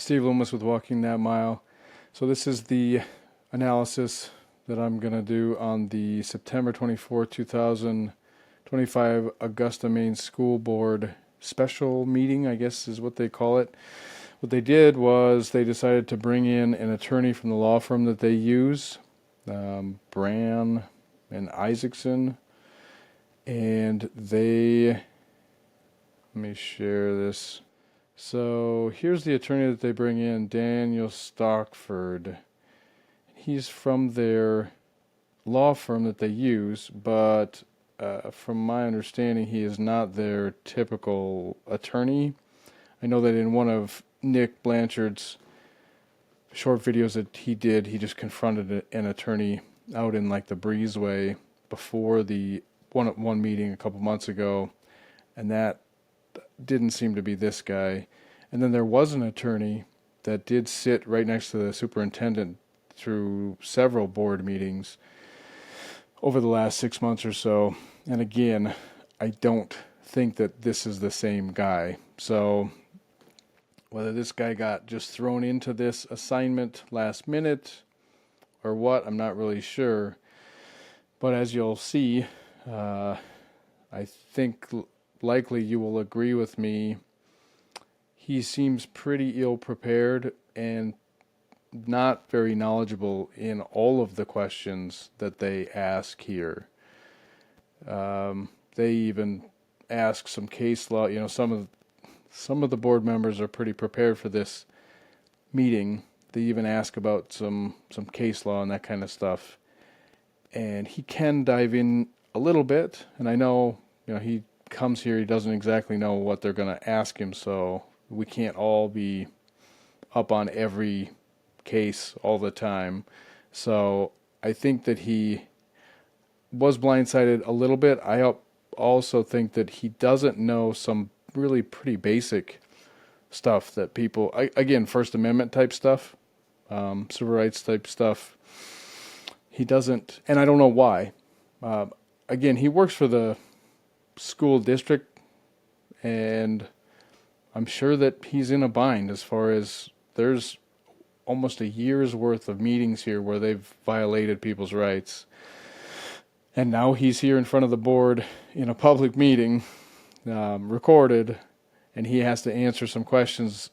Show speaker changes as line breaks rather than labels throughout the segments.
Steve Loomis with Walking That Mile. So this is the analysis that I'm going to do on the September 24, 2025 Augusta Maine School Board special meeting, I guess is what they call it. What they did was they decided to bring in an attorney from the law firm that they use, Bran and Isaacson, and let me share this. So here's the attorney that they bring in, Daniel Stockford. He's from their law firm that they use, but from my understanding, he is not their typical attorney. I know that in one of Nick Blanchard's short videos that he did, he just confronted an attorney out in like the breezeway before the one meeting a couple months ago, and that didn't seem to be this guy. And then there was an attorney that did sit right next to the superintendent through several board meetings over the last 6 months or so. And again, I don't think that this is the same guy. So whether this guy got just thrown into this assignment last minute or what, I'm not really sure. But as you'll see, I think likely you will agree with me. He seems pretty ill prepared and not very knowledgeable in all of the questions that they ask here. They even ask some case law. Some of the board members are pretty prepared for this meeting. They even ask about some case law and that kind of stuff. And he can dive in a little bit. And I know, he comes here, he doesn't exactly know what they're going to ask him, so we can't all be up on every case all the time. So I think that he was blindsided a little bit. I also think that he doesn't know some really pretty basic stuff that people, again, First Amendment type stuff, civil rights type stuff. He doesn't, and I don't know why. Again, he works for the school district, and I'm sure that he's in a bind as far as there's almost a year's worth of meetings here where they've violated people's rights. And now he's here in front of the board in a public meeting, recorded, and he has to answer some questions,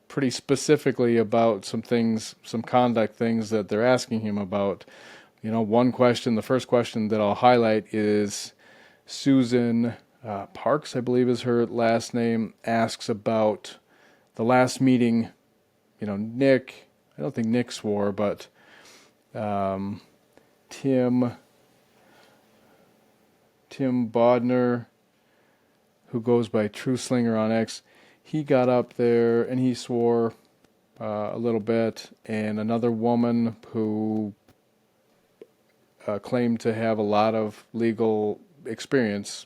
pretty specifically about some things, some conduct things that they're asking him about. One question, the first question that I'll highlight is Susan Parks, I believe is her last name, asks about the last meeting. Nick, I don't think Nick swore, but Tim Bodner, who goes by True Slinger on X, he got up there and he swore a little bit, and another woman who claimed to have a lot of legal experience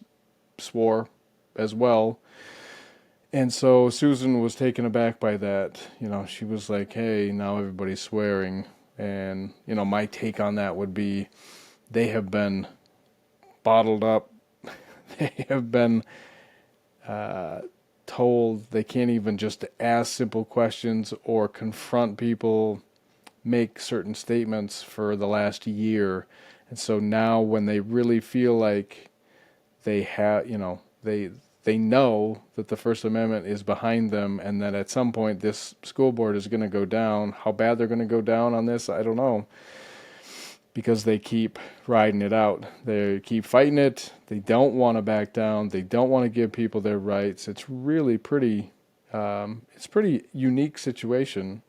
swore as well. And so Susan was taken aback by that. She was like, hey, now everybody's swearing. And, my take on that would be they have been bottled up. They have been told they can't even just ask simple questions or confront people, make certain statements for the last year. And so now when they really feel like they have, they know that the First Amendment is behind them and that at some point this school board is going to go down. How bad they're going to go down on this, I don't know, because they keep riding it out. They keep fighting it. They don't want to back down. They don't want to give people their rights. It's really pretty unique situation.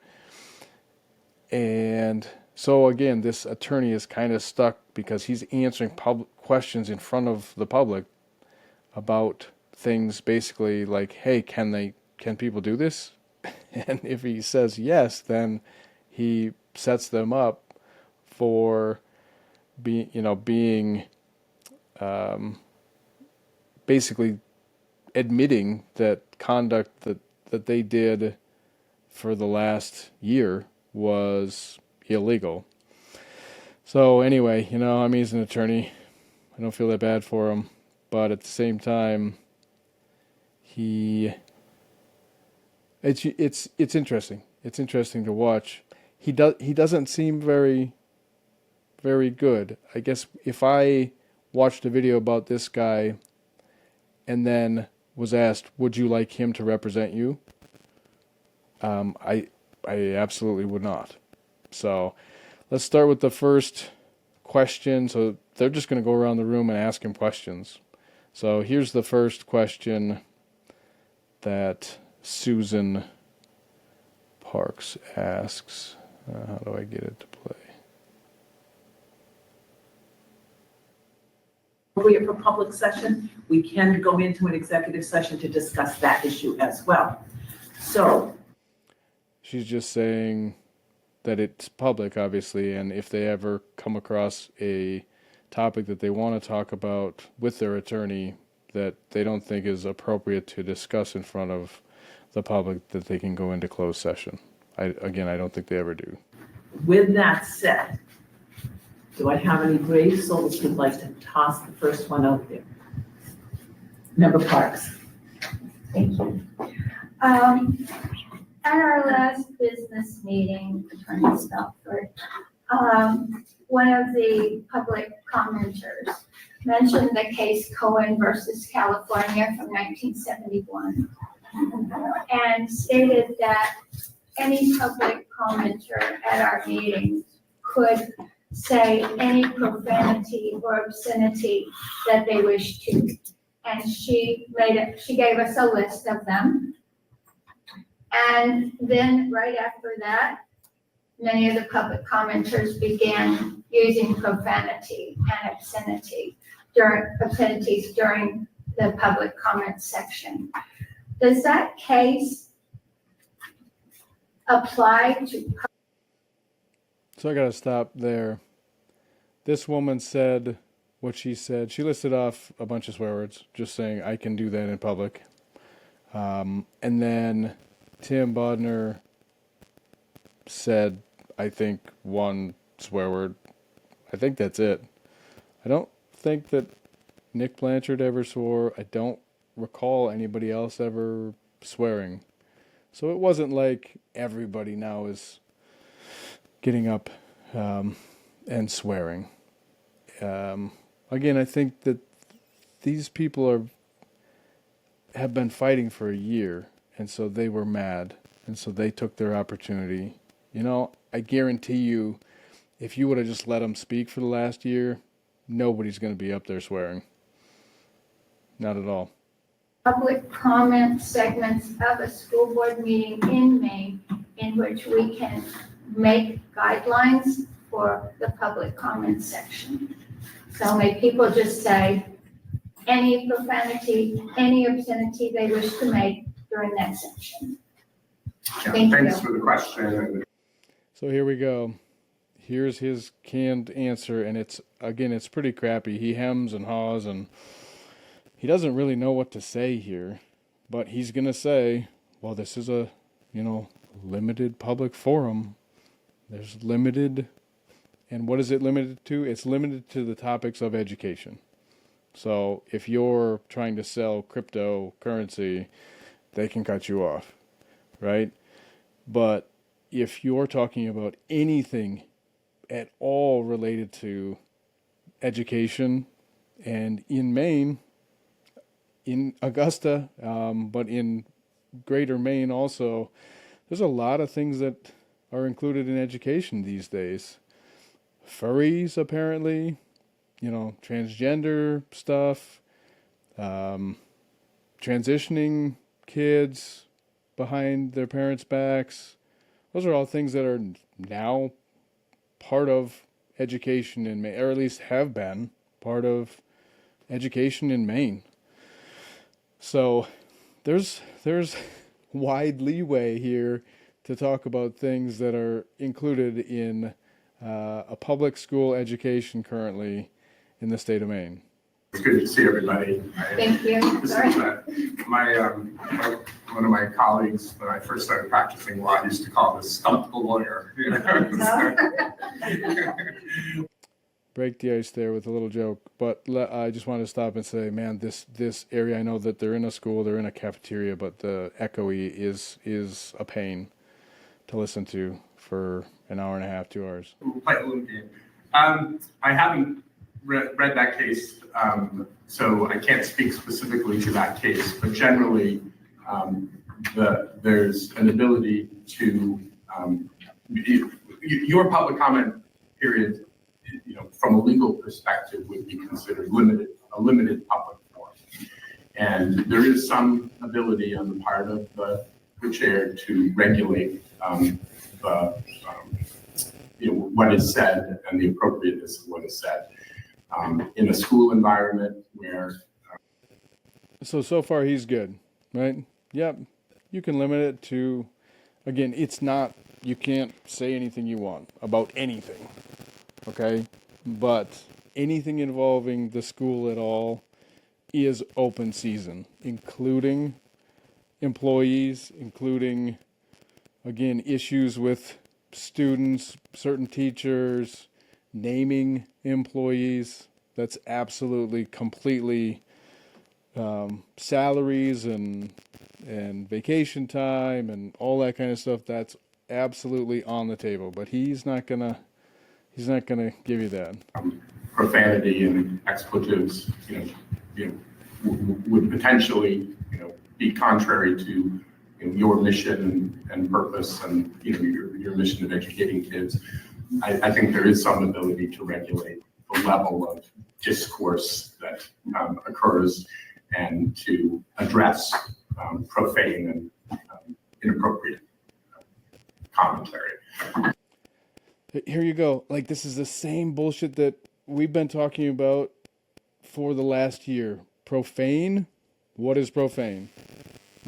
And so again, this attorney is kind of stuck because he's answering questions in front of the public about things basically like, hey, can people do this? And if he says yes, then he sets them up for being basically admitting that conduct that they did for the last year was illegal. So anyway, he's an attorney. I don't feel that bad for him, but at the same time, it's interesting. it's interesting to watch. He doesn't seem very very good. I guess if I watched a video about this guy and then was asked, "Would you like him to represent you?" I absolutely would not. So let's start with the first question. So they're just going to go around the room and ask him questions. So here's the first question that Susan Parks asks. How do I get it to play?
Appropriate for public session, we can go into an executive session to discuss that issue as well. So
she's just saying that it's public, obviously, and if they ever come across a topic that they want to talk about with their attorney that they don't think is appropriate to discuss in front of the public, that they can go into closed session. I don't think they ever do.
With that said, do I have any brave souls who'd like to toss the first one out there? Member Parks.
Thank you. At our last business meeting, Attorney Stopford, one of the public commenters mentioned the case Cohen versus California from 1971 and stated that any public commenter at our meetings could say any profanity or obscenity that they wish to. And she gave us a list of them. And then right after that, many of the public commenters began using profanity and obscenities during the public comment section. Does that case apply to?
So I got to stop there. This woman said what she said. She listed off a bunch of swear words, just saying I can do that in public. And then Tim Bodner said, I think, one swear word. I think that's it. I don't think that Nick Blanchard ever swore. I don't recall anybody else ever swearing. So it wasn't like everybody now is getting up and swearing. Again, I think that these people have been fighting for a year, and so they were mad, and so they took their opportunity. You know, I guarantee you, if you would have just let them speak for the last year, nobody's going to be up there swearing. Not at all.
Public comment segments of a school board meeting in Maine in which we can make guidelines for the public comment section. So may people just say any profanity, any obscenity they wish to make during that section.
Yeah,
Thanks
you. For the question.
So here we go. Here's his canned answer, and it's pretty crappy. He hems and haws, and he doesn't really know what to say here, but he's going to say, well, this is a, limited public forum. There's limited, and what is it limited to? It's limited to the topics of education. So if you're trying to sell cryptocurrency, they can cut you off, right? But if you're talking about anything at all related to education, and in Maine, in Augusta, but in greater Maine also, there's a lot of things that are included in education these days. Furries, apparently, transgender stuff, transitioning kids behind their parents' backs. Those are all things that are now part of education in Maine, or at least have been part of education in Maine. So there's wide leeway here to talk about things that are included in a public school education currently in the state of Maine.
It's good to see everybody.
Thank you.
This
Sorry.
is one of my colleagues, when I first started practicing law, used to call this stump the lawyer.
Break the ice there with a little joke, but I just wanted to stop and say, man, this area, I know that they're in a school, they're in a cafeteria, but the echoey is a pain. to listen to for an hour and a half, 2 hours.
We'll play a little game. I haven't read that case, so I can't speak specifically to that case, but generally, there's an ability to, your public comment period, from a legal perspective would be considered a limited public forum. And there is some ability on the part of the chair to regulate what is said and the appropriateness of what is said. In a school environment where...
So far he's good, right? Yep. You can limit it to, again, it's not, you can't say anything you want about anything, okay? But anything involving the school at all is open season, including employees, including, again, issues with students, certain teachers, naming employees. That's absolutely, completely salaries and vacation time and all that kind of stuff. That's absolutely on the table. But he's not gonna give you that.
Profanity and expletives, would potentially, be contrary to your mission and purpose and your mission of educating kids. I think there is some ability to regulate the level of discourse that occurs and to address profane and inappropriate commentary.
Here you go. Like, this is the same bullshit that we've been talking about for the last year. Profane? What is profane?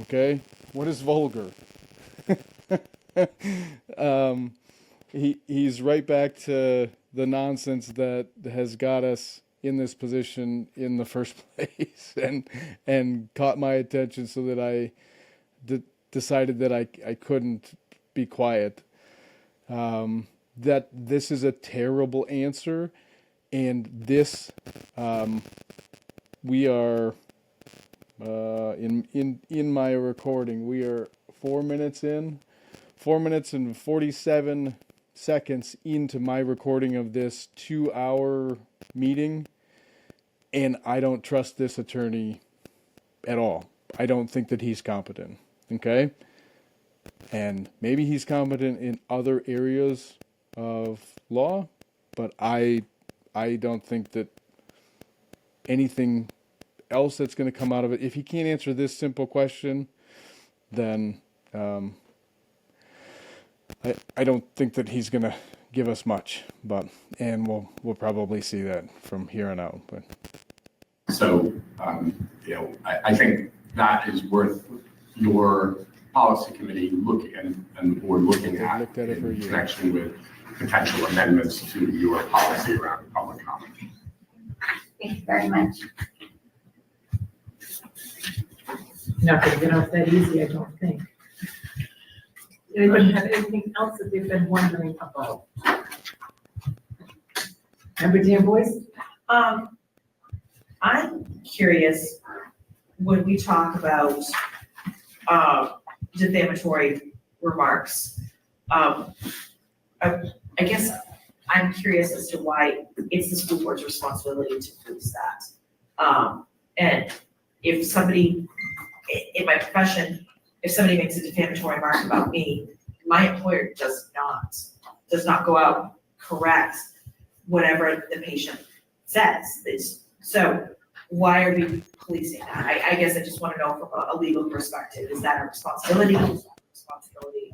Okay? What is vulgar? He's right back to the nonsense that has got us in this position in the first place and caught my attention so that I decided that I couldn't be quiet. That this is a terrible answer, and this we are in my recording, we are 4 minutes in, 4 minutes and 47 seconds into my recording of this 2-hour meeting, and I don't trust this attorney at all. I don't think that he's competent. Okay? And maybe he's competent in other areas of law, but I don't think that anything else that's going to come out of it, if he can't answer this simple question, then I don't think that he's going to give us much. And we'll probably see that from here on out. But
so I think that is worth your policy committee looking and the board looking at in connection with potential amendments to your policy around public comment.
Thank you very much.
Not going to get off that easy, I don't think. Anybody have anything else that they've been wondering about? Member Dan Boyce?
I'm curious, when we talk about defamatory remarks, I guess I'm curious as to why it's the school board's responsibility to police that. And if somebody, in my profession, if somebody makes a defamatory remark about me, my employer does not go out correct whatever the patient says. So why are we policing that? I guess I just want to know from a legal perspective, is that a responsibility? Is that a responsibility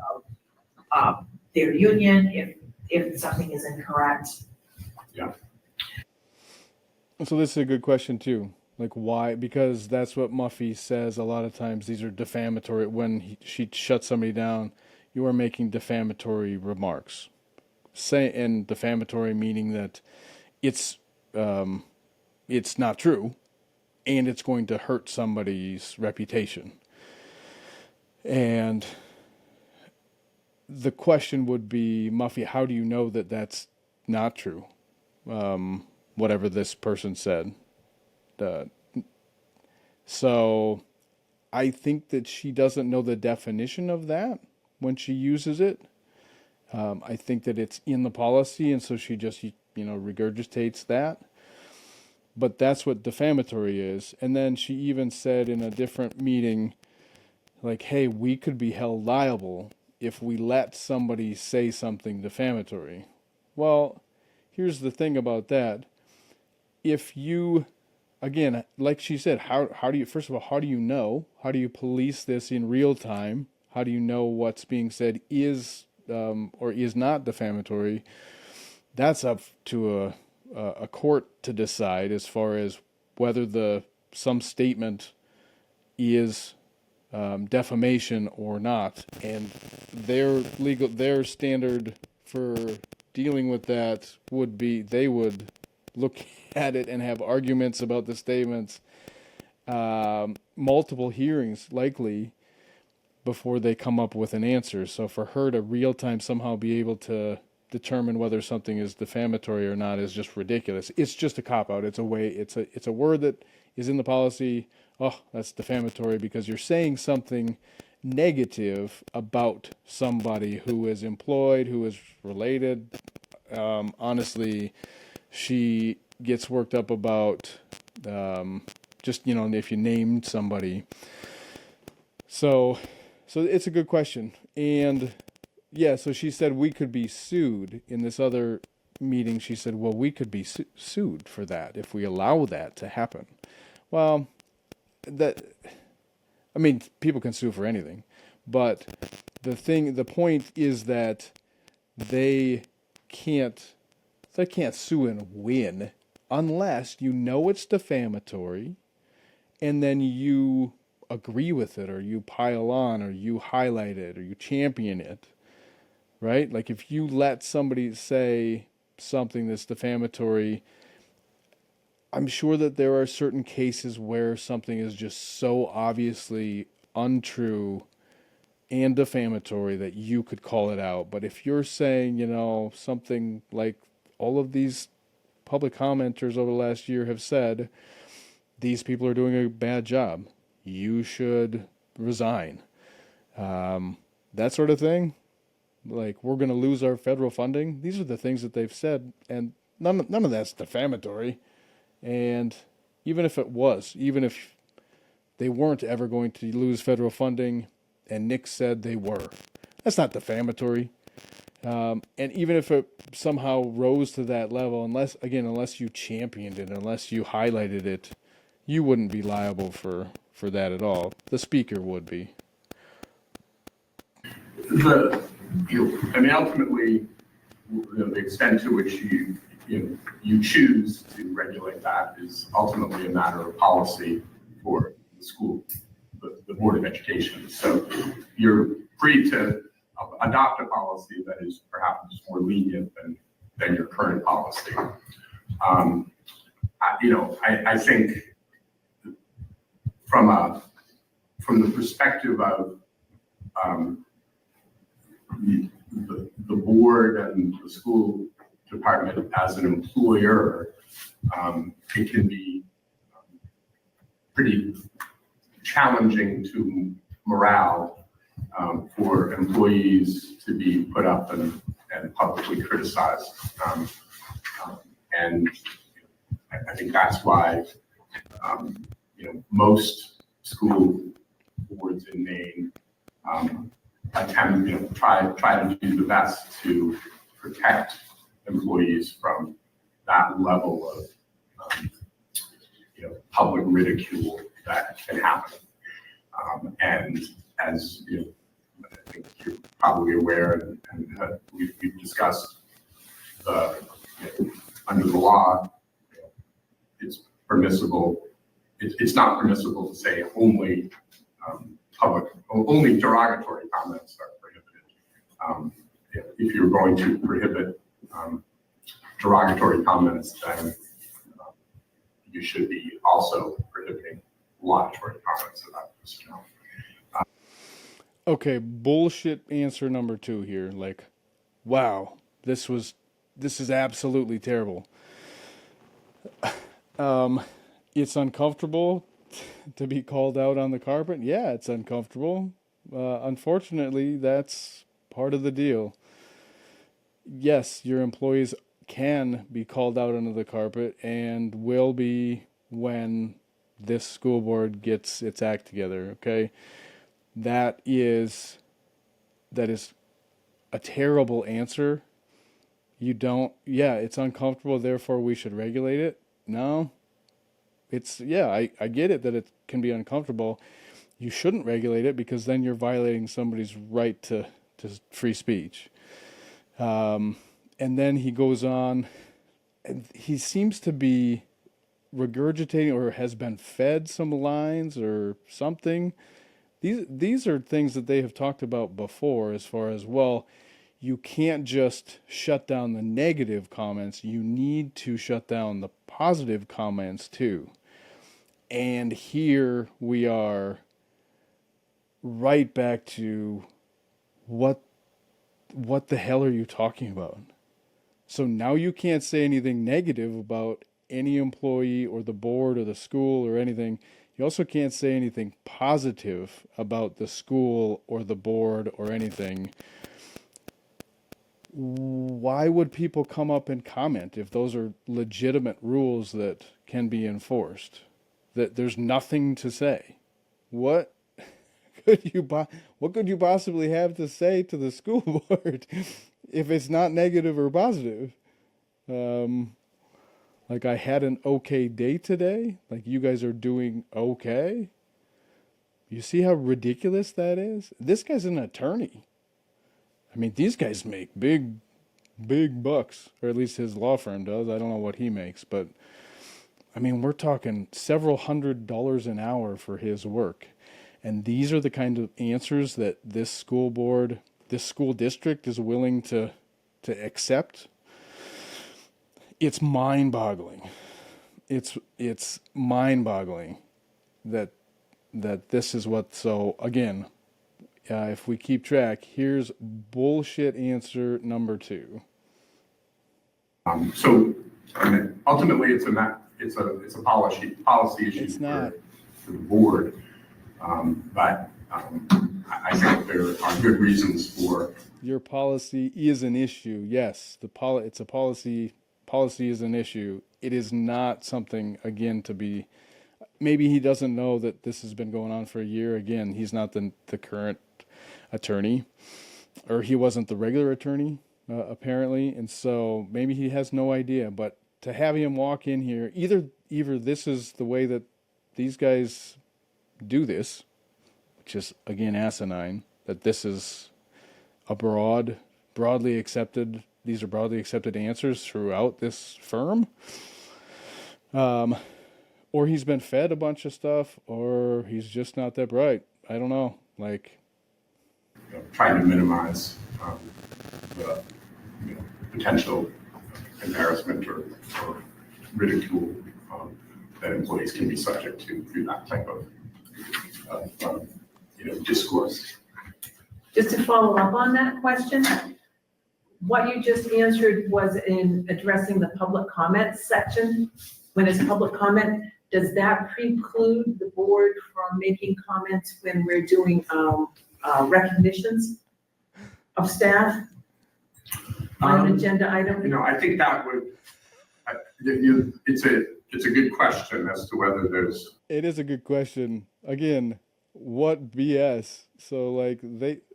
of their union if something is incorrect?
Yeah.
so this is a good question too. Like, why? Because that's what Muffy says a lot of times. These are defamatory. When she shuts somebody down, you are making defamatory remarks. And defamatory meaning that it's not true, and it's going to hurt somebody's reputation. And the question would be, Muffy, how do you know that that's not true? Whatever this person said. So I think that she doesn't know the definition of that when she uses it, I think that it's in the policy, and so she just, regurgitates that. But that's what defamatory is. And then she even said in a different meeting, like, hey, we could be held liable if we let somebody say something defamatory. Well, here's the thing about that. If you, again, like she said, how do you, first of all, how do you know? How do you police this in real time? How do you know what's being said is or is not defamatory? That's up to a court to decide as far as whether some statement is defamation or not, and their standard for dealing with that would be they would look at it and have arguments about the statements, multiple hearings likely before they come up with an answer. So for her to real time somehow be able to determine whether something is defamatory or not is just ridiculous. It's just a cop out. It's a word that is in the policy. Oh, that's defamatory because you're saying something negative about somebody who is employed, who is related. Honestly, she gets worked up about just, if you named somebody. So it's a good question. And yeah, so she said we could be sued. In this other meeting, she said, well, we could be sued for that if we allow that to happen. Well, people can sue for anything, but the point is that they can't sue and win unless you know it's defamatory and then you agree with it, or you pile on, or you highlight it, or you champion it, right? Like if you let somebody say something that's defamatory, I'm sure that there are certain cases where something is just so obviously untrue and defamatory that you could call it out. But if you're saying, something like all of these public commenters over the last year have said, these people are doing a bad job, you should resign. That sort of thing. Like, we're going to lose our federal funding. These are the things that they've said, and none of that's defamatory. And even if they weren't ever going to lose federal funding, and Nick said they were, that's not defamatory. And even if it somehow rose to that level, unless you championed it, unless you highlighted it, you wouldn't be liable for that at all. The speaker would be.
Ultimately, the extent to which you choose to regulate that is ultimately a matter of policy for the school, the Board of Education. So you're free to adopt a policy that is perhaps more lenient than your current policy. I think from the perspective of the board and the school department as an employer, it can be pretty challenging to morale for employees to be put up and publicly criticized. And I think that's why most school boards in Maine attempt, try to do the best to protect employees from that level of public ridicule that can happen. And as I think you're probably aware, and we've discussed, under the law, it's permissible. It's not permissible to say only only derogatory comments are prohibited. If you're going to prohibit derogatory comments, then you should be also prohibiting laudatory comments about this.
Okay, bullshit answer number 2 here. Like, wow, this is absolutely terrible. It's uncomfortable to be called out on the carpet. Yeah, it's uncomfortable. Unfortunately, that's part of the deal. yes, your employees can be called out under the carpet and will be when this school board gets its act together, okay? That is that is a terrible answer. You don't, yeah, it's uncomfortable, therefore we should regulate it. No, it's, yeah, I get it that it can be uncomfortable. You shouldn't regulate it because then you're violating somebody's right to free speech. And then he goes on, and he seems to be regurgitating or has been fed some lines or something. These are things that they have talked about before, as far as, well, you can't just shut down the negative comments, you need to shut down the positive comments too. And here we are right back to what the hell are you talking about? So now you can't say anything negative about any employee or the board or the school or anything. You also can't say anything positive about the school or the board or anything. Why would people come up and comment if those are legitimate rules that can be enforced? That there's nothing to say. What what could you possibly have to say to the school board if it's not negative or positive? Like, I had an okay day today. Like, you guys are doing okay. You see how ridiculous that is? This guy's an attorney. I mean, these guys make big bucks, or at least his law firm does. I don't know what he makes, but I mean, we're talking several $100s an hour for his work. And these are the kind of answers that this school board, this school district is willing to accept. It's mind-boggling. It's mind-boggling that this is what. So again, if we keep track, here's bullshit answer number 2.
So I mean, ultimately, it's a policy issue
It's not.
for the board. But I think there are good reasons for.
Your policy is an issue. Yes, it's a policy. Policy is an issue. It is not something, again, to be. Maybe he doesn't know that this has been going on for a year. Again, he's not the current attorney, or he wasn't the regular attorney, apparently, and so maybe he has no idea. But to have him walk in here, either this is the way that these guys do this, which is again asinine, that this is a broadly accepted, these are broadly accepted answers throughout this firm, or he's been fed a bunch of stuff, or he's just not that bright. I don't know, like,
Trying to minimize the potential embarrassment or ridicule that employees can be subject to through that type of discourse.
Just to follow up on that question, what you just answered was in addressing the public comment section. When it's public comment, does that preclude the board from making comments when we're doing recognitions of staff on an agenda item?
I think that would. It's a good question as to whether there's.
it is a good question. Again, what BS? So like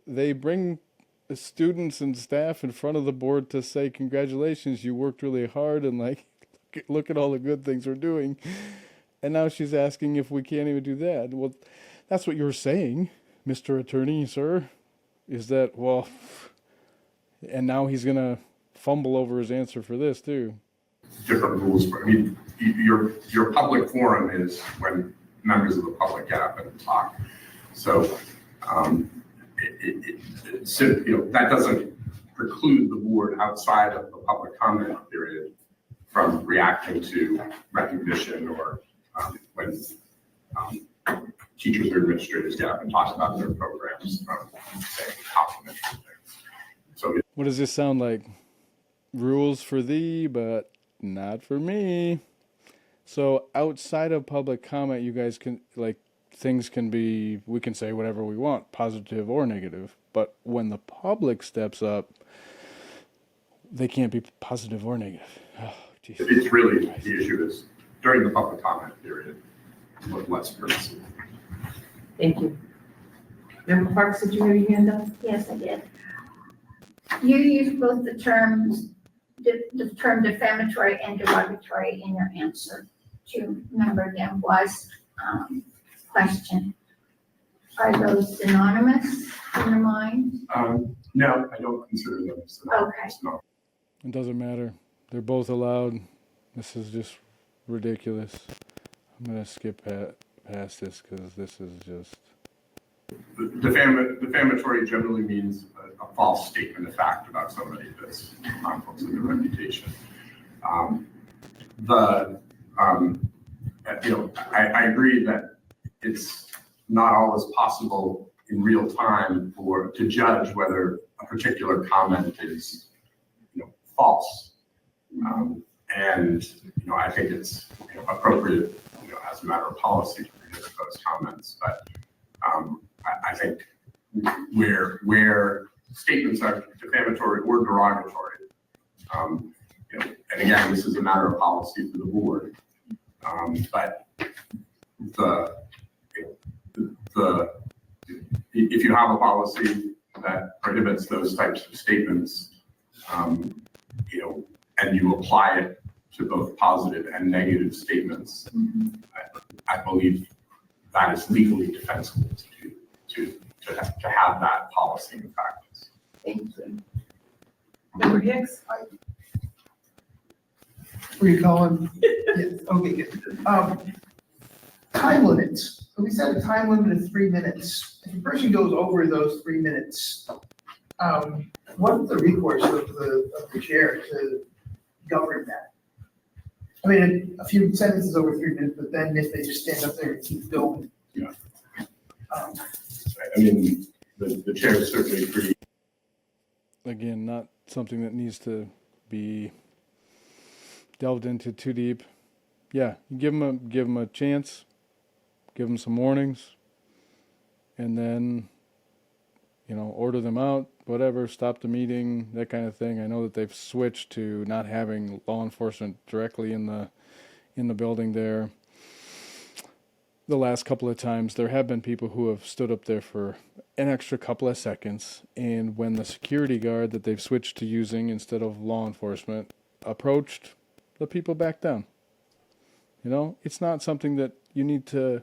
they bring students and staff in front of the board to say, congratulations, you worked really hard, and like, look at all the good things we're doing. And now she's asking if we can't even do that. Well, that's what you're saying, Mr. Attorney, sir, is that, well, and now he's going to fumble over his answer for this too.
Different rules. I mean, your public forum is when members of the public get up and talk. So that doesn't preclude the board outside of the public comment period from reacting to recognition or when teachers or administrators get up and talk about their programs, saying complimentary things. So
What does this sound like? Rules for thee, but not for me. So outside of public comment, you guys can, like, things can be, we can say whatever we want, positive or negative. But when the public steps up, they can't be positive or negative. Oh, geez.
It's really, the issue is during the public comment period, with less privacy.
Thank you. Member Parks, did you have your hand up?
Yes, I did. You use both the terms, the term defamatory and derogatory in your answer to member Gamboa's question. Are those synonymous in your mind?
No, I don't consider them synonymous. No.
It doesn't matter. They're both allowed. This is just ridiculous. I'm going to skip past this because this is just...
Defamatory generally means a false statement of fact about somebody that's harmful to their reputation. I agree that it's not always possible in real time to judge whether a particular comment is, false. I think it's appropriate, as a matter of policy to prohibit those comments. But I think where statements are defamatory or derogatory, and again, this is a matter of policy for the board. But if you have a policy that prohibits those types of statements, and you apply it to both positive and negative statements, I believe that is legally defensible to have that policy in practice.
Thank you.
Member Hicks?
Were you calling? Yes, okay, good. Time limits. So we set a time limit of 3 minutes. If a person goes over those 3 minutes, what's the recourse of the chair to govern that? I mean, a few sentences over 3 minutes, but then if they just stand up there and keep going.
Yeah. I mean, the chair is certainly pretty.
Again, not something that needs to be delved into too deep. Yeah, give them a chance, give them some warnings, and then, order them out, whatever, stop the meeting, that kind of thing. I know that they've switched to not having law enforcement directly in the building there. The last couple of times, there have been people who have stood up there for an extra couple of seconds, and when the security guard that they've switched to using instead of law enforcement approached, the people back down. It's not something that you need to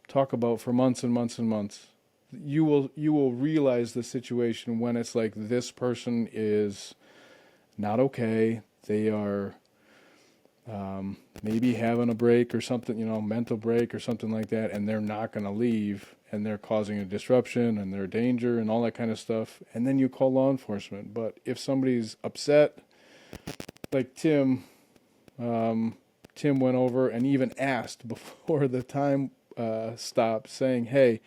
talk about for months and months and months. You will realize the situation when it's like this person is not okay. They are maybe having a break or something, mental break or something like that, and they're not going to leave, and they're causing a disruption and they're danger and all that kind of stuff. And then you call law enforcement. But if somebody's upset, like Tim went over and even asked before the time stopped, saying, "Hey,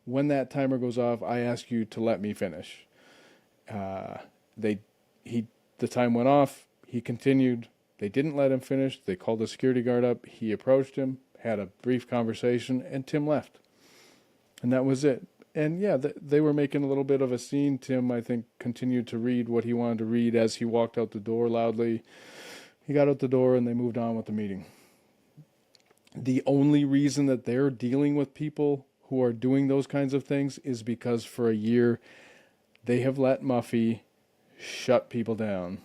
when that timer goes off, I ask you to let me finish." The time went off. He continued. They didn't let him finish. They called the security guard up. He approached him, had a brief conversation, and Tim left. And that was it. And yeah, they were making a little bit of a scene. Tim, I think, continued to read what he wanted to read as he walked out the door loudly. He got out the door and they moved on with the meeting. The only reason that they're dealing with people who are doing those kinds of things is because for a year they have let Muffy shut people down.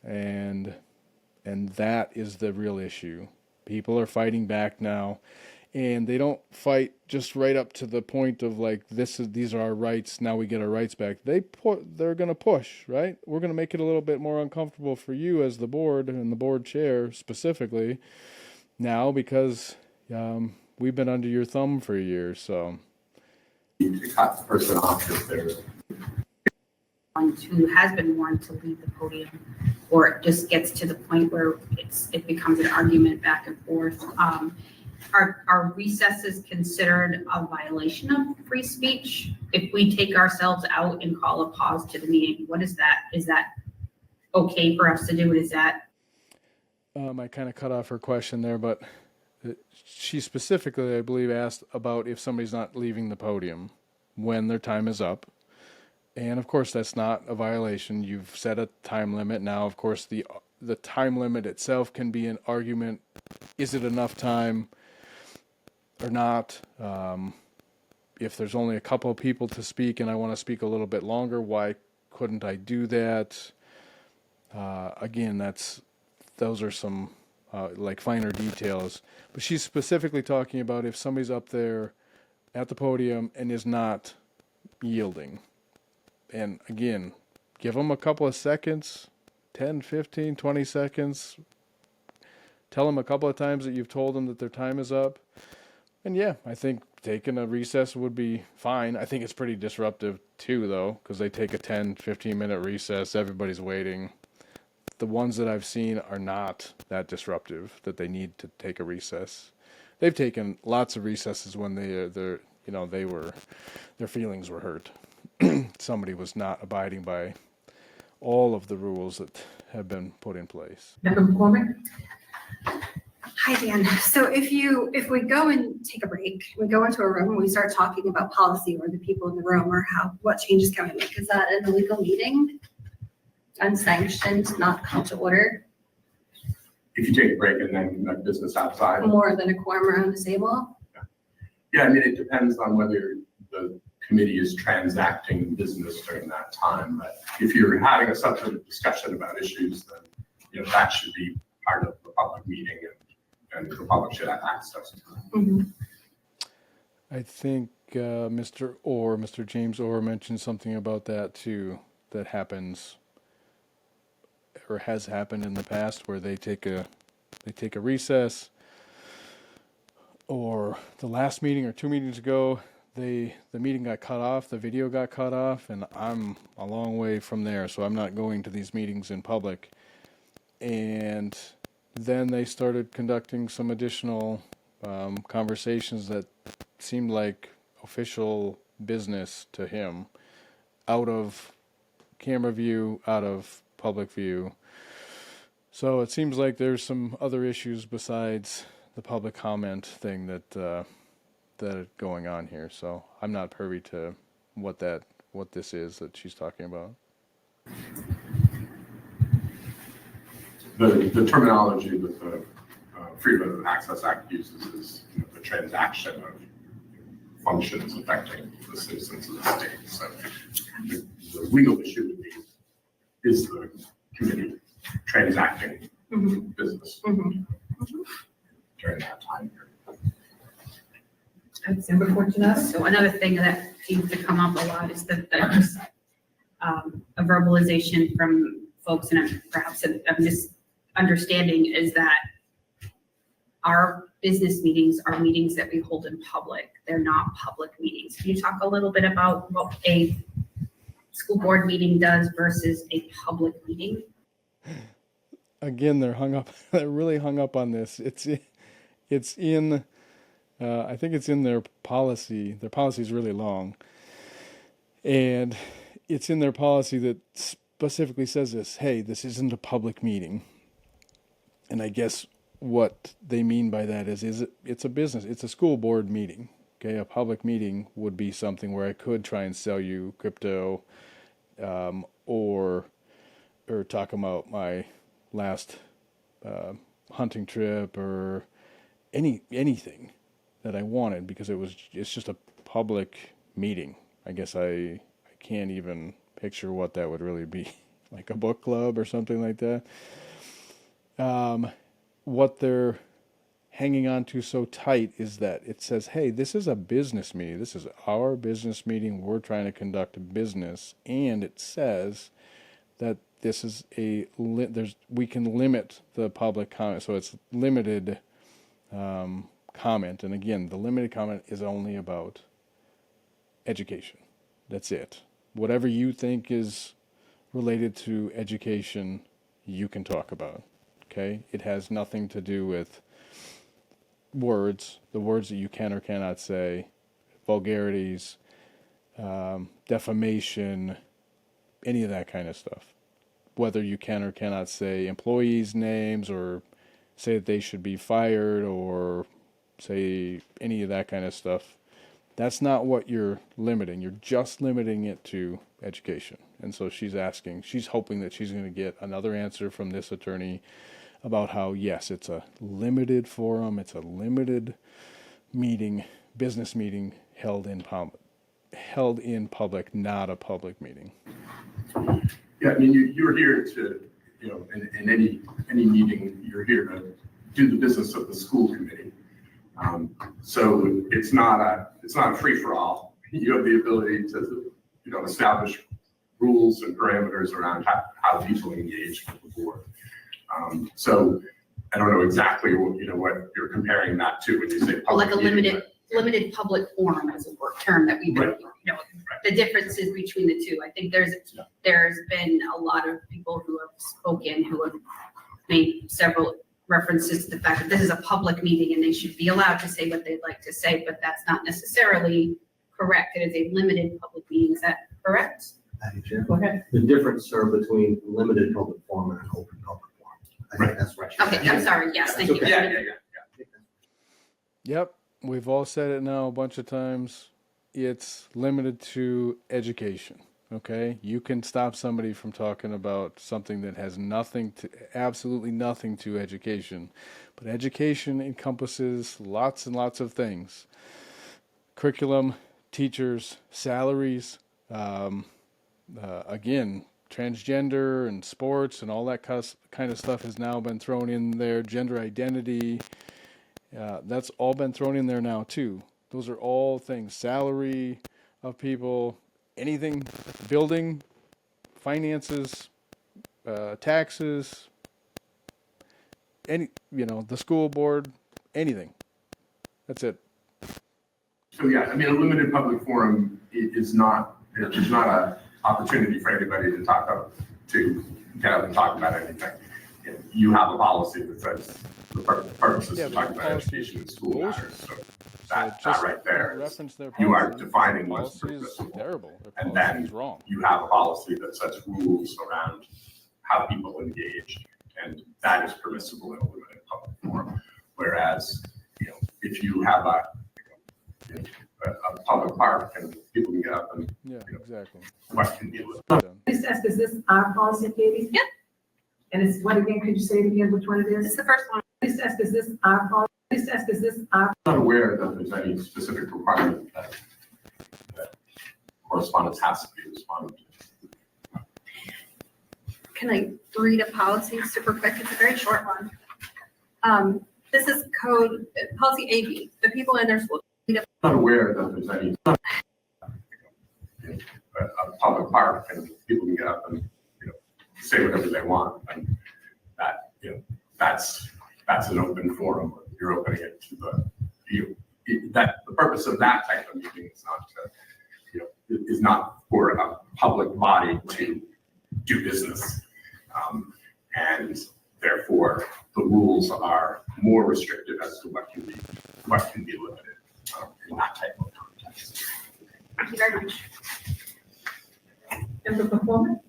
And that is the real issue. People are fighting back now, and they don't fight just right up to the point of like, these are our rights, now we get our rights back. They're going to push, right? We're going to make it a little bit more uncomfortable for you as the board and the board chair specifically now because we've been under your thumb for a year, so.
To cut the person off if they're
who has been warned to leave the podium, or it just gets to the point where it becomes an argument back and forth. Are recesses considered a violation of free speech? If we take ourselves out and call a pause to the meeting, what is that? Is that okay for us to do? Is that?
I kind of cut off her question there, but she specifically, I believe, asked about if somebody's not leaving the podium when their time is up. And of course, that's not a violation. You've set a time limit. Now, of course, the time limit itself can be an argument. Is it enough time or not? If there's only a couple of people to speak and I want to speak a little bit longer, why couldn't I do that? Again, those are some like finer details. But she's specifically talking about if somebody's up there at the podium and is not yielding. And again, give them a couple of seconds, 10, 15, 20 seconds. Tell them a couple of times that you've told them that their time is up. And yeah, I think taking a recess would be fine. I think it's pretty disruptive too, though, because they take a 10, 15-minute recess. Everybody's waiting. The ones that I've seen are not that disruptive that they need to take a recess. They've taken lots of recesses when their feelings were hurt. Somebody was not abiding by all of the rules that have been put in place.
Member McCormick?
Hi, Dan. So if we go and take a break, we go into a room and we start talking about policy or the people in the room or what changes can we make, is that an illegal meeting? Unsanctioned, not called to order,
If you take a break and then conduct business outside.
more than a quorum around the table?
Yeah, I mean, it depends on whether the committee is transacting business during that time. But if you're having a substantive discussion about issues, then that should be part of the public meeting, and the public should have access to it.
Mm-hmm.
I think Mr. James Orr mentioned something about that too, that happens or has happened in the past, where they take a recess, or the last meeting or 2 meetings ago, the meeting got cut off, the video got cut off, and I'm a long way from there, so I'm not going to these meetings in public. And then they started conducting some additional conversations that seemed like official business to him, out of camera view, out of public view. So it seems like there's some other issues besides the public comment thing that are going on here. So I'm not privy to what this is that she's talking about.
The terminology that the Freedom of Access Act uses is the transaction of functions affecting the citizens of the state. So the legal issue would be, is the committee transacting business during that time period?
Member Fortunato?
So another thing that seems to come up a lot is that there's a verbalization from folks, and perhaps a misunderstanding, is that our business meetings are meetings that we hold in public. They're not public meetings. Can you talk a little bit about what a school board meeting does versus a public meeting?
Again, they're really hung up on this. It's in, I think it's in their policy. Their policy is really long. And it's in their policy that specifically says this: hey, this isn't a public meeting. And I guess what they mean by that is it's a business, it's a school board meeting. Okay, a public meeting would be something where I could try and sell you crypto, or talk about my last hunting trip, or anything that I wanted, because it's just a public meeting. I guess I can't even picture what that would really be, like a book club or something like that. What they're hanging on to so tight is that it says, hey, this is a business meeting. This is our business meeting. We're trying to conduct a business. And it says that this is we can limit the public comment. So it's limited comment. And again, the limited comment is only about education. That's it. Whatever you think is related to education, you can talk about. Okay? It has nothing to do with words, the words that you can or cannot say, vulgarities, defamation, any of that kind of stuff. Whether you can or cannot say employees' names, or say that they should be fired, or say any of that kind of stuff, That's not what you're limiting. You're just limiting it to education. And so she's hoping that she's going to get another answer from this attorney about how, yes, it's a limited forum, it's a limited meeting, business meeting held in public, not a public meeting.
Yeah, I mean, you're here to, in any meeting, you're here to do the business of the school committee. So it's not a free-for-all. You have the ability to, establish rules and parameters around how people engage with the board. So I don't know exactly what you're comparing that to when you say public
Like a
meeting,
limited public forum is a term that we've been, the differences between the two. I think there's been a lot of people who have spoken, who have made several references to the fact that this is a public meeting and they should be allowed to say what they'd like to say, but that's not necessarily correct. It is a limited public meeting. Is that correct?
Madam Chair,
Go ahead.
the difference, sir, between limited public forum and an open public forum. I think that's right.
Okay, I'm sorry. Yes, thank you.
Yeah.
Yep, we've all said it now a bunch of times. It's limited to education, okay? You can stop somebody from talking about something that has absolutely nothing to education. But education encompasses lots and lots of things. Curriculum, teachers, salaries, again, transgender and sports and all that kind of stuff has now been thrown in there. Gender identity, that's all been thrown in there now too. Those are all things. Salary of people, anything, building, finances, taxes, the school board, anything. That's it.
So yeah, I mean, a limited public forum is not a opportunity for anybody to get up and talk about anything. You have a policy that says the purpose is to talk about education and school matters. So that right there, you are defining what's permissible.
Terrible.
And then
wrong.
You have a policy that sets rules around how people engage, and that is permissible in a limited public forum. Whereas, if you have a public park and people can get up and
exactly.
what can be
Just ask, is this our policy, Katie?
Yep.
And it's what again? Could you say it again? Which one it is?
It's the first one.
Just ask, is this our policy? Just ask, is this our?
not aware that there's any specific requirement that correspondence has to be responded to.
Can I read a policy super quick? It's a very short one. This is policy AB, the people in their school.
Not aware that there's any a public park and people can get up and say whatever they want, and that that's an open forum. You're opening it to the purpose of that type of meeting is not to is not for a public body to do business, and therefore the rules are more restrictive as to what can be limited in that type of context.
Thank you very much.
And the performance?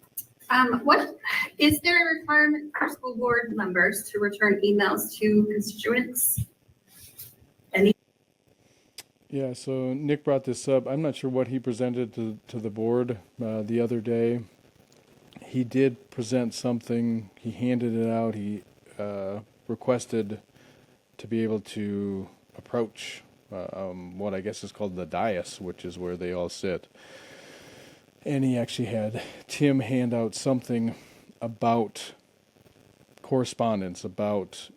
What is there a requirement for school board members to return emails to constituents?
Yeah, so Nick brought this up. I'm not sure what he presented to the board the other day. He did present something. He handed it out. He requested to be able to approach what I guess is called the dais, which is where they all sit. And he actually had Tim hand out something about correspondence, about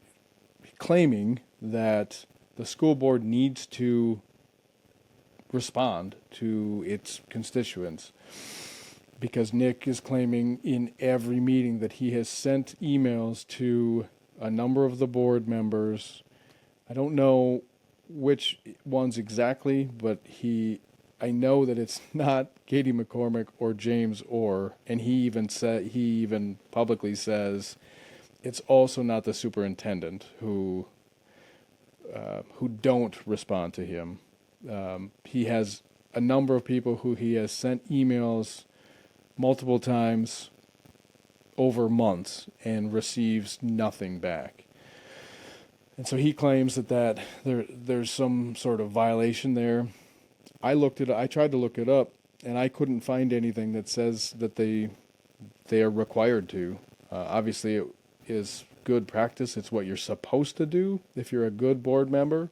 claiming that the school board needs to respond to its constituents, because Nick is claiming in every meeting that he has sent emails to a number of the board members. I don't know which ones exactly, but I know that it's not Katie McCormick or James Orr, and he even publicly says it's also not the superintendent who don't respond to him. He has a number of people who he has sent emails multiple times over months and receives nothing back. And so he claims that there's some sort of violation there. I tried to look it up, and I couldn't find anything that says that they are required to. Obviously, it is good practice. It's what you're supposed to do if you're a good board member,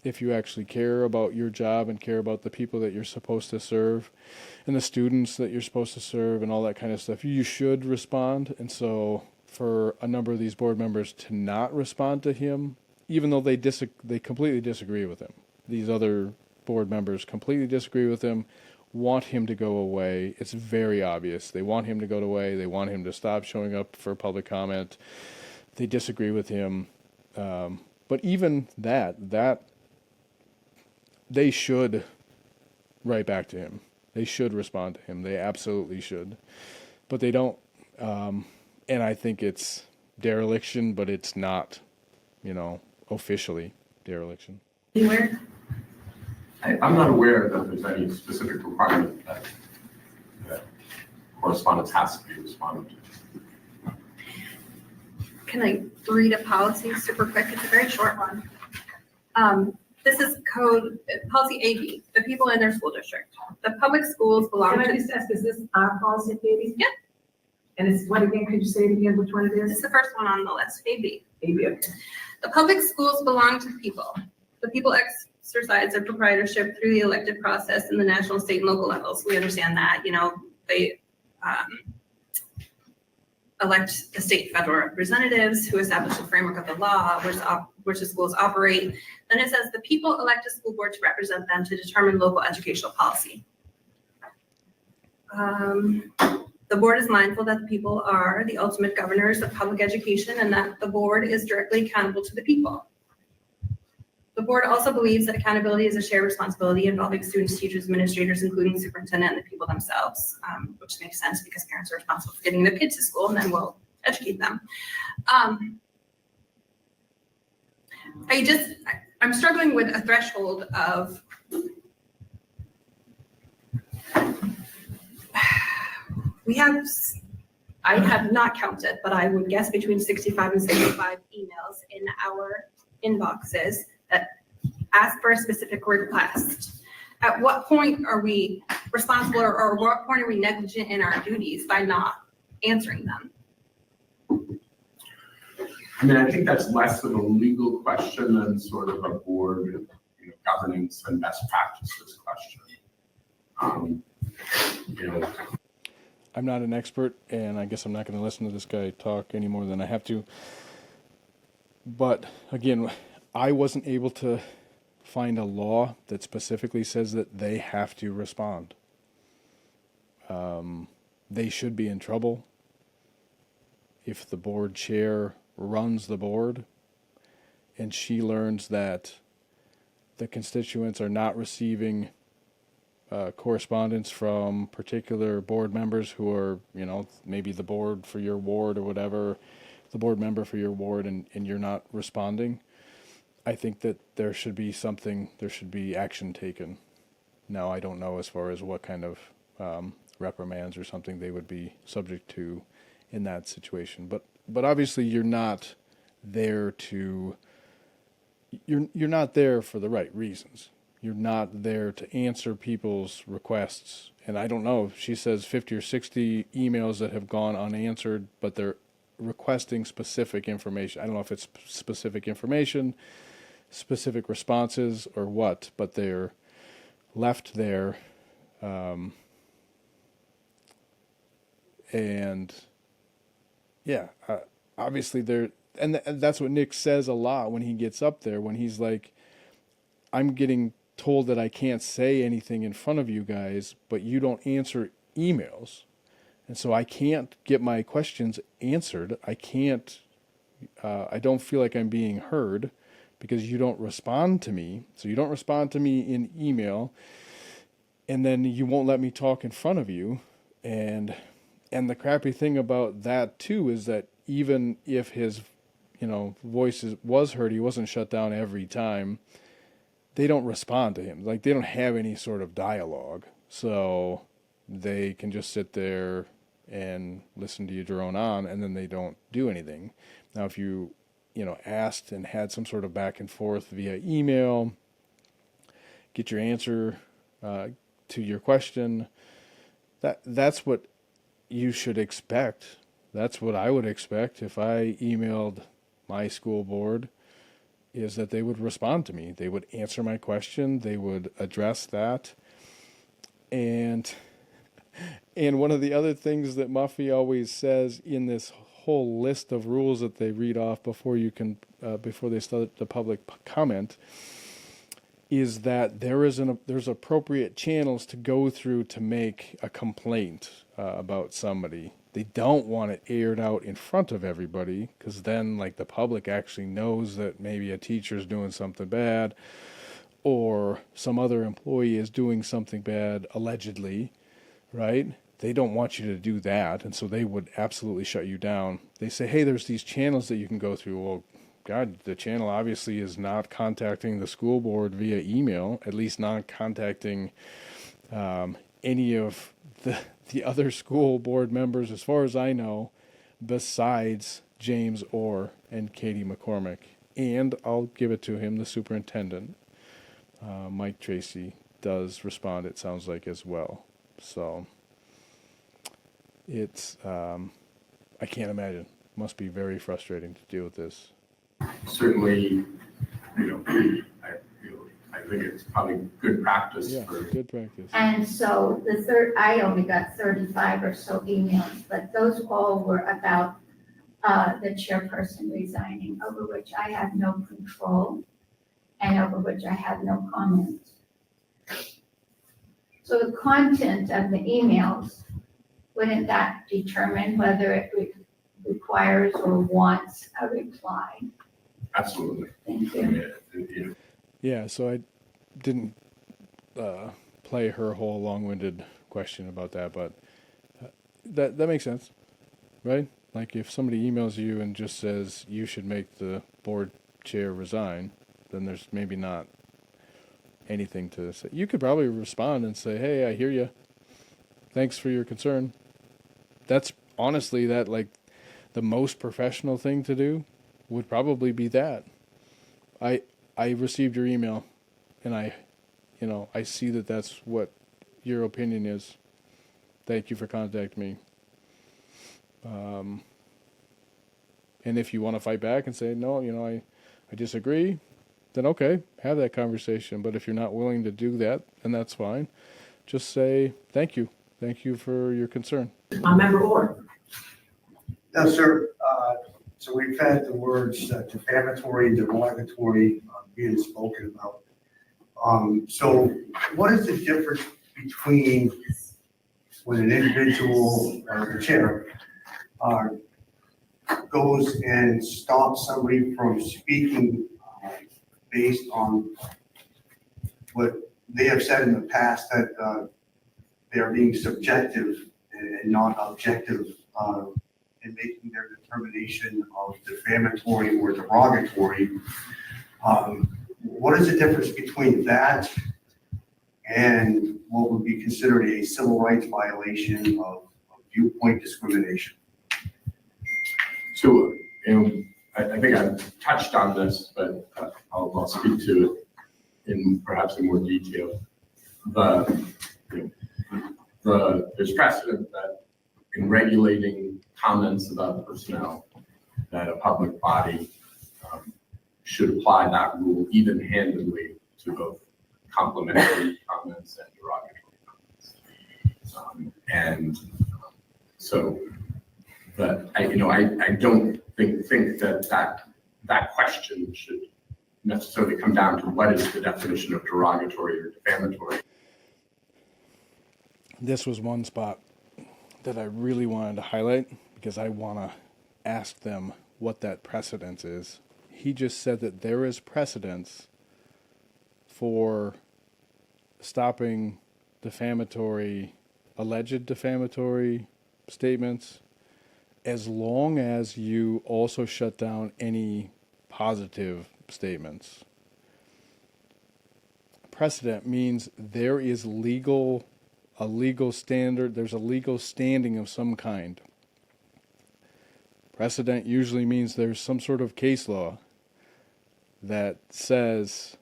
if you actually care about your job and care about the people that you're supposed to serve and the students that you're supposed to serve and all that kind of stuff. You should respond. And so for a number of these board members to not respond to him, even though they completely disagree with him, these other board members completely disagree with him, want him to go away. It's very obvious. They want him to go away. They want him to stop showing up for public comment. They disagree with him. But even that they should write back to him. They should respond to him. They absolutely should. But they don't. And I think it's dereliction, but it's not, officially dereliction.
Anywhere?
I'm not aware that there's any specific requirement that correspondence has to be responded to.
Can I read a policy super quick? It's a very short one. This is policy AB, the people in their school district. The public schools belong
Can I
to,
just ask, is this our policy, baby?
Yeah.
And it's what again? Could you say it again? Which one it
this
is?
is the first one on the list, AB.
Baby, okay.
The public schools belong to the people. The people exercise their proprietorship through the elected process in the national, state, and local levels. We understand that, they elect the state and federal representatives who establish the framework of the law, which the schools operate. Then it says the people elect a school board to represent them to determine local educational policy. The board is mindful that the people are the ultimate governors of public education and that the board is directly accountable to the people. The board also believes that accountability is a shared responsibility involving students, teachers, administrators, including the superintendent and the people themselves, which makes sense because parents are responsible for getting their kids to school and then we'll educate them. I'm struggling with a threshold of I have not counted, but I would guess between 65 and 75 emails in our inboxes that ask for a specific request. At what point are we responsible or what point are we negligent in our duties by not answering them?
I mean, I think that's less of a legal question than sort of a board, governance and best practices question.
I'm not an expert, and I guess I'm not going to listen to this guy talk any more than I have to. But again, I wasn't able to find a law that specifically says that they have to respond. They should be in trouble if the board chair runs the board and she learns that the constituents are not receiving correspondence from particular board members who are, maybe the board for your ward or whatever, the board member for your ward, and you're not responding. I think that there should be action taken. Now, I don't know as far as what kind of reprimands or something they would be subject to in that situation. But obviously you're not there you're not there for the right reasons. You're not there to answer people's requests. And I don't know, she says 50 or 60 emails that have gone unanswered, but they're requesting specific information. I don't know if it's specific information, specific responses, or what, but they're left there. Obviously that's what Nick says a lot when he gets up there, when he's like, I'm getting told that I can't say anything in front of you guys, but you don't answer emails. And so I can't get my questions answered. I don't feel like I'm being heard because you don't respond to me. So you don't respond to me in email, and then you won't let me talk in front of you. And the crappy thing about that too is that even if his, voice was heard, he wasn't shut down every time. They don't respond to him. Like, they don't have any sort of dialogue. So they can just sit there and listen to you drone on, and then they don't do anything. Now, if you, asked and had some sort of back and forth via email, get your answer to your question, that's what you should expect. That's what I would expect if I emailed my school board, is that they would respond to me. They would answer my question. They would address that. And one of the other things that Muffy always says in this whole list of rules that they read off before they start the public comment is that there's appropriate channels to go through to make a complaint about somebody. They don't want it aired out in front of everybody, because then like the public actually knows that maybe a teacher's doing something bad or some other employee is doing something bad allegedly, right? They don't want you to do that, and so they would absolutely shut you down. They say, hey, there's these channels that you can go through. Well, God, the channel obviously is not contacting the school board via email, at least not contacting any of the other school board members, as far as I know, besides James Orr and Katie McCormick. And I'll give it to him, the superintendent, Mike Tracy, does respond, it sounds like, as well. So it's, I can't imagine. Must be very frustrating to deal with this.
Certainly, I think it's probably good practice
Yeah,
for.
good practice.
And so I only got 35 or so emails, but those all were about the chairperson resigning, over which I have no control and over which I have no comment. So the content of the emails, wouldn't that determine whether it requires or wants a reply?
Absolutely.
Thank
I
you.
mean,
Yeah, so I didn't play her whole long-winded question about that, but that makes sense, right? Like if somebody emails you and just says you should make the board chair resign, then there's maybe not anything to say. You could probably respond and say, hey, I hear you. Thanks for your concern. That's honestly like the most professional thing to do would probably be that. I received your email, and I see that that's what your opinion is. Thank you for contacting me. And if you want to fight back and say, no, I disagree, then okay, have that conversation. But if you're not willing to do that, then that's fine. Just say, thank you. Thank you for your concern.
Member Orr.
No, sir. So we've had the words defamatory and derogatory being spoken about. So what is the difference between when an individual or the chair goes and stops somebody from speaking based on what they have said in the past, that they're being subjective and not objective in making their determination of defamatory or derogatory? What is the difference between that and what would be considered a civil rights violation of viewpoint discrimination?
So, I think I've touched on this, but I'll speak to it in perhaps in more detail. There's precedent that in regulating comments about personnel, that a public body should apply that rule even-handedly to both complimentary comments and derogatory comments. So, but I don't think that question should necessarily come down to what is the definition of derogatory or defamatory.
This was one spot that I really wanted to highlight because I want to ask them what that precedence is. He just said that there is precedence for stopping alleged defamatory statements, as long as you also shut down any positive statements. Precedent means there is a legal standard, there's a legal standing of some kind. Precedent usually means there's some sort of case law that says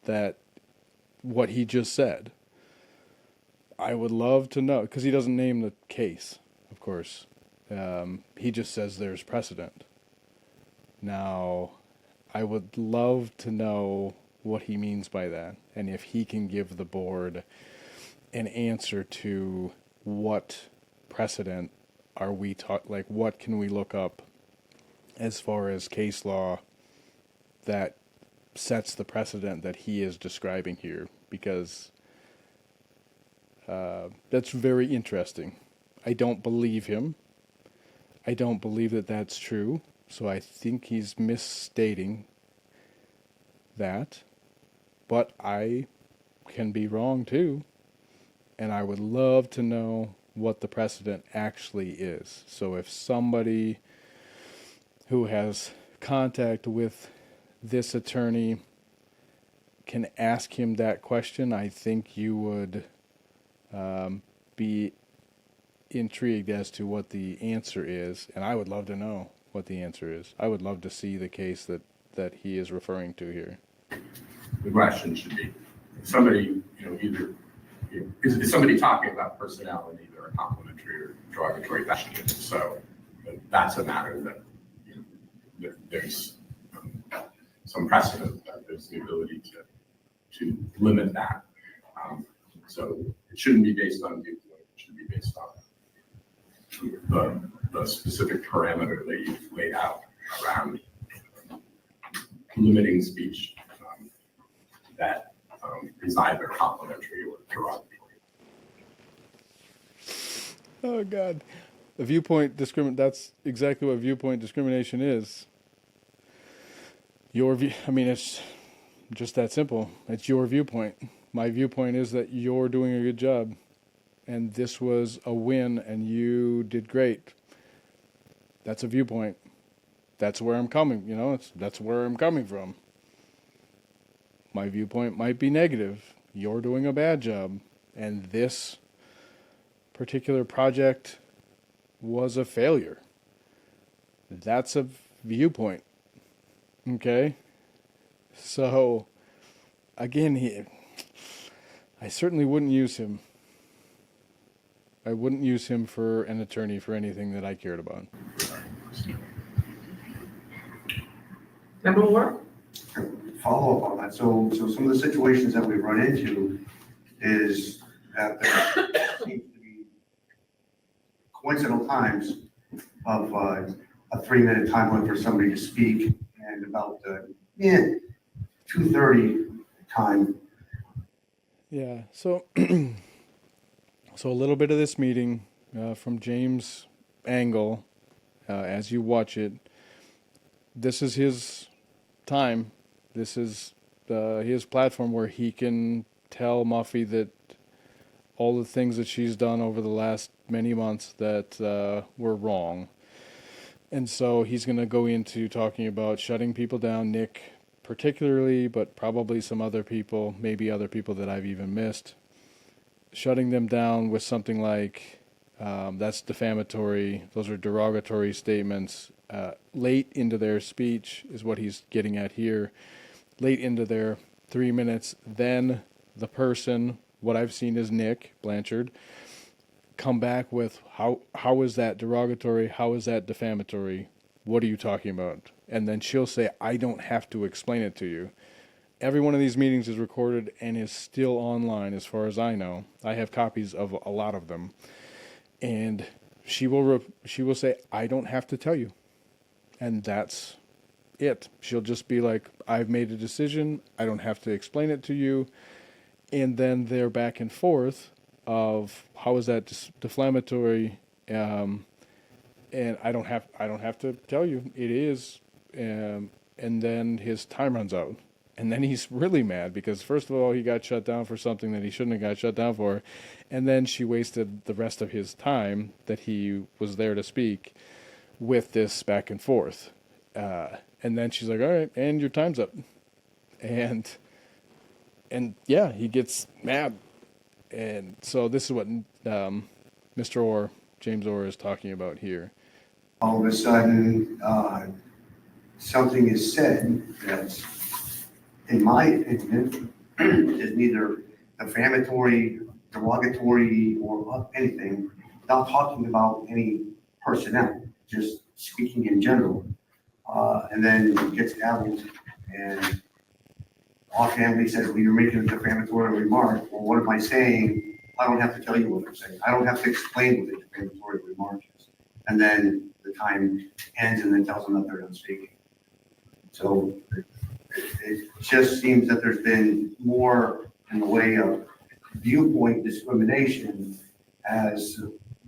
that what he just said. I would love to know, because he doesn't name the case, of course. He just says there's precedent. Now, I would love to know what he means by that, and if he can give the board an answer to what precedent are we like what can we look up as far as case law that sets the precedent that he is describing here, because that's very interesting. I don't believe him. I don't believe that that's true, so I think he's misstating that, but I can be wrong too, and I would love to know what the precedent actually is. So if somebody who has contact with this attorney can ask him that question, I think you would be intrigued as to what the answer is, and I would love to know what the answer is. I would love to see the case that he is referring to here.
The question should be, somebody, either, is somebody talking about personnel in either a complimentary or derogatory fashion? So that's a matter that, there's some precedent that there's the ability to limit that. So it shouldn't be based on viewpoint, it should be based on the specific parameter that you've laid out around limiting speech that is either complimentary or derogatory.
Oh God, the viewpoint that's exactly what viewpoint discrimination is. Your view, I mean, it's just that simple. It's your viewpoint. My viewpoint is that you're doing a good job, and this was a win, and you did great. That's a viewpoint. That's where I'm coming, that's where I'm coming from. My viewpoint might be negative. You're doing a bad job, and this particular project was a failure. That's a viewpoint. Okay? So, again, I certainly wouldn't use him. I wouldn't use him for an attorney for anything that I cared about.
Member Moore?
Follow up on that. So some of the situations that we run into is that there seems to be coincidental times of a 3-minute time limit for somebody to speak, and about 2:30 time.
Yeah, so so a little bit of this meeting from James' angle, as you watch it, this is his time. This is his platform where he can tell Muffy that all the things that she's done over the last many months that were wrong. And so he's going to go into talking about shutting people down, Nick particularly, but probably some other people, maybe other people that I've even missed. Shutting them down with something like, that's defamatory, those are derogatory statements. Late into their speech is what he's getting at here. Late into their 3 minutes, then the person, what I've seen is Nick Blanchard, come back with how is that derogatory? How is that defamatory? What are you talking about? And then she'll say, I don't have to explain it to you. Every one of these meetings is recorded and is still online as far as I know. I have copies of a lot of them. And she will say, I don't have to tell you. And that's it. She'll just be like, I've made a decision. I don't have to explain it to you. And then they're back and forth of how is that defamatory, and I don't have to tell you it is, and then his time runs out, and then he's really mad because first of all he got shut down for something that he shouldn't have got shut down for, and then she wasted the rest of his time that he was there to speak with this back and forth, and then she's like, all right, and your time's up, and yeah, he gets mad. And so this is what Mr. Orr, James Orr, is talking about here.
All of a sudden, something is said that, in my opinion, is neither defamatory derogatory or anything, not talking about any personnel, just speaking in general. And then it gets gaveled and offhandedly says, well, you're making a defamatory remark. Well, what am I saying? I don't have to tell you what I'm saying. I don't have to explain what the defamatory remark is. And then the time ends and then tells them that they're done speaking. So it just seems that there's been more in the way of viewpoint discrimination as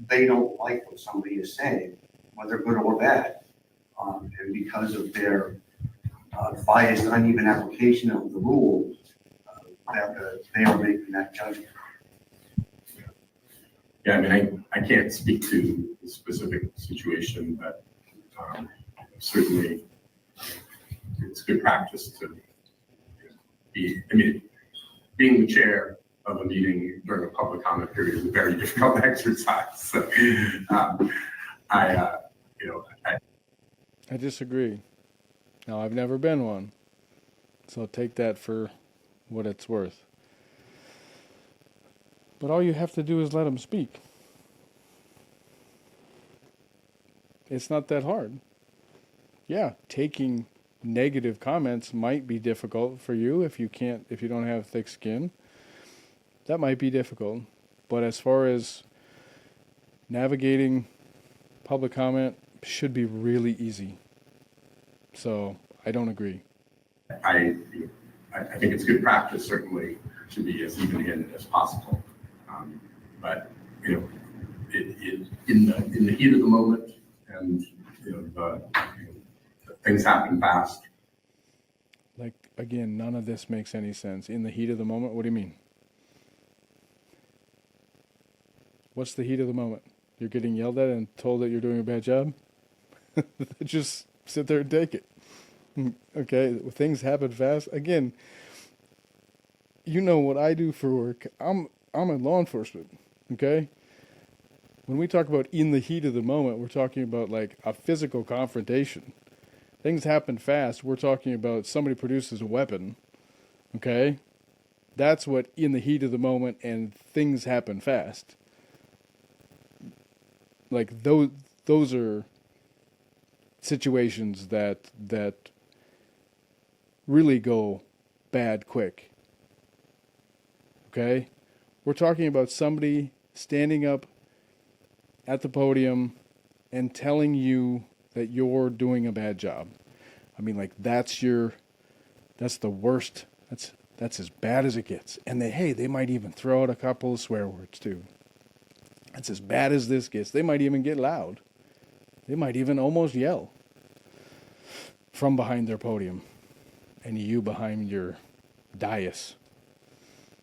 they don't like what somebody is saying, whether good or bad. And because of their biased, uneven application of the rule, they are making that judgment.
Yeah, I mean, I can't speak to the specific situation, but certainly it's good practice to be, I mean, being the chair of a meeting during a public comment period is a very difficult exercise. So,
I disagree. Now, I've never been one, so take that for what it's worth. But all you have to do is let them speak. It's not that hard. Yeah, taking negative comments might be difficult for you if you don't have thick skin. That might be difficult. But as far as navigating public comment, should be really easy. So I don't agree.
I think it's good practice, certainly, to be as even-handed as possible. But it in the heat of the moment, and things happen fast.
Like, again, none of this makes any sense. In the heat of the moment, what do you mean? What's the heat of the moment? You're getting yelled at and told that you're doing a bad job? Just sit there and take it. Okay, things happen fast. Again, you know what I do for work. I'm in law enforcement, okay? When we talk about in the heat of the moment, we're talking about like a physical confrontation. Things happen fast. We're talking about somebody produces a weapon, okay? That's what in the heat of the moment and things happen fast. Like those are situations that really go bad quick. Okay? We're talking about somebody standing up at the podium and telling you that you're doing a bad job. I mean, like that's the worst. That's as bad as it gets. And they might even throw out a couple of swear words too. That's as bad as this gets. They might even get loud. They might even almost yell from behind their podium and you behind your dais.